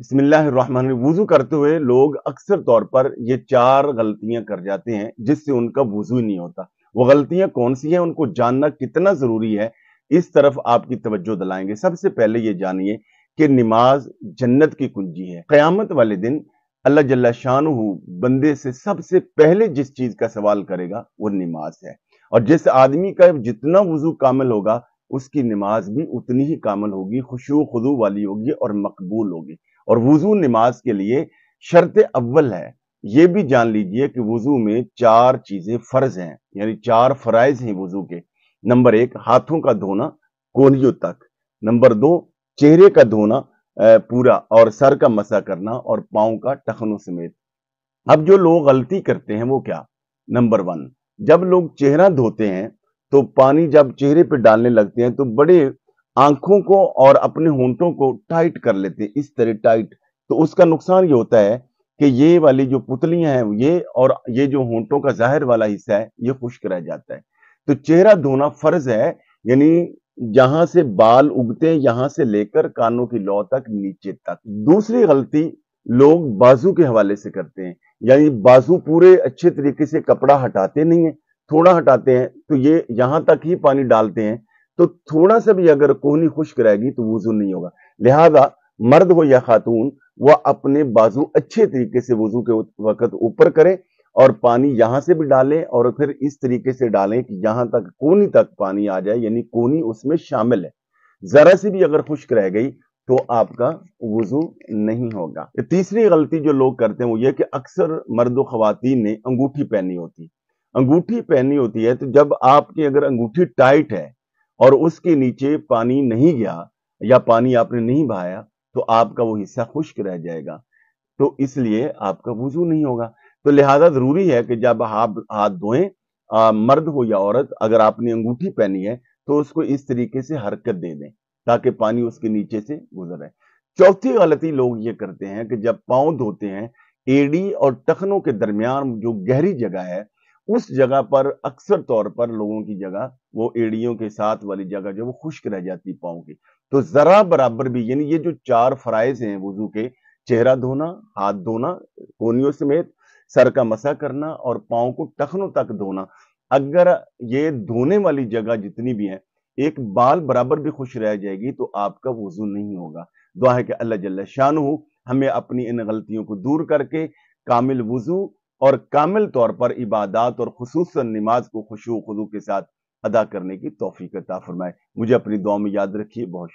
बिस्मिल्लाहिर्रहमानिर्रहीम। वुजू करते हुए लोग अक्सर तौर पर ये 4 गलतियां कर जाते हैं जिससे उनका वुजू ही नहीं होता। वो गलतियां कौन सी हैं, उनको जानना कितना जरूरी है, इस तरफ आपकी तवज्जो दिलाएंगे। सबसे पहले ये जानिए कि नमाज जन्नत की कुंजी है। क़यामत वाले दिन अल्लाह जल्ला शानुहु बंदे से सबसे पहले जिस चीज का सवाल करेगा वो नमाज है। और जिस आदमी का जितना वुजू कामिल होगा उसकी नमाज भी उतनी ही कामिल होगी, खुशू खुदू वाली होगी और मकबूल होगी। और वुजू नमाज के लिए शर्त अव्वल है। ये भी जान लीजिए कि वुजू में 4 चीजें फर्ज हैं, यानी 4 फराइज हैं वुजू के। नंबर 1 हाथों का धोना कोहनियों तक। नंबर 2 चेहरे का धोना पूरा और सर का मसा करना और पांव का टखनों समेत। अब जो लोग गलती करते हैं वो क्या? नंबर 1, जब लोग चेहरा धोते हैं तो पानी जब चेहरे पे डालने लगते हैं तो बड़े आंखों को और अपने होंठों को टाइट कर लेते हैं, इस तरह टाइट। तो उसका नुकसान ये होता है कि ये वाली जो पुतलियां हैं ये और ये जो होंठों का जाहिर वाला हिस्सा है ये खुश्क रह जाता है। तो चेहरा धोना फर्ज है, यानी जहां से बाल उगते हैं यहां से लेकर कानों की लौ तक नीचे तक। दूसरी गलती लोग बाजू के हवाले से करते हैं, यानी बाजू पूरे अच्छे तरीके से कपड़ा हटाते नहीं है, थोड़ा हटाते हैं, तो ये यहां तक ही पानी डालते हैं। तो थोड़ा सा भी अगर कोहनी खुश्क रहेगी तो वुजू नहीं होगा। लिहाजा मर्द हो या खातून वह अपने बाजू अच्छे तरीके से वुजू के वक्त ऊपर करें और पानी यहां से भी डालें और फिर इस तरीके से डालें कि यहां तक कोहनी तक पानी आ जाए, यानी कोहनी उसमें शामिल है। जरा सी भी अगर खुश्क रह गई तो आपका वुजू नहीं होगा। तीसरी गलती जो लोग करते हैं वो ये कि अक्सर मर्द व खवातीन ने अंगूठी पहनी होती। अंगूठी पहनी होती है तो जब आपकी अगर अंगूठी टाइट है और उसके नीचे पानी नहीं गया या पानी आपने नहीं बहाया तो आपका वो हिस्सा खुश्क रह जाएगा, तो इसलिए आपका वुजू नहीं होगा। तो लिहाजा जरूरी है कि जब आप हाथ धोएं, मर्द हो या औरत, अगर आपने अंगूठी पहनी है तो उसको इस तरीके से हरकत दे दें ताकि पानी उसके नीचे से गुजरे। चौथी गलती लोग ये करते हैं कि जब पांव धोते हैं एड़ी और टखनों के दरमियान जो गहरी जगह है उस जगह पर अक्सर तौर पर लोगों की जगह वो एड़ियों के साथ वाली जगह जो वो खुश्क रह जाती पांव की। तो जरा बराबर भी, यानी ये जो 4 फराइज हैं वुजू के, चेहरा धोना, हाथ धोना कोहनियों समेत, सर का मसा करना और पांव को टखनों तक धोना, अगर ये धोने वाली जगह जितनी भी है एक बाल बराबर भी खुश रह जाएगी तो आपका वुजू नहीं होगा। दुआ है कि अल्लाह जल्ल शानुहु हमें अपनी इन गलतियों को दूर करके कामिल वुजू और कामिल तौर पर इबादत और खुसूसन नमाज को खुशू खुदू के साथ अदा करने की तौफीक अता फरमाए। मुझे अपनी दुआ में याद रखिए। बहुत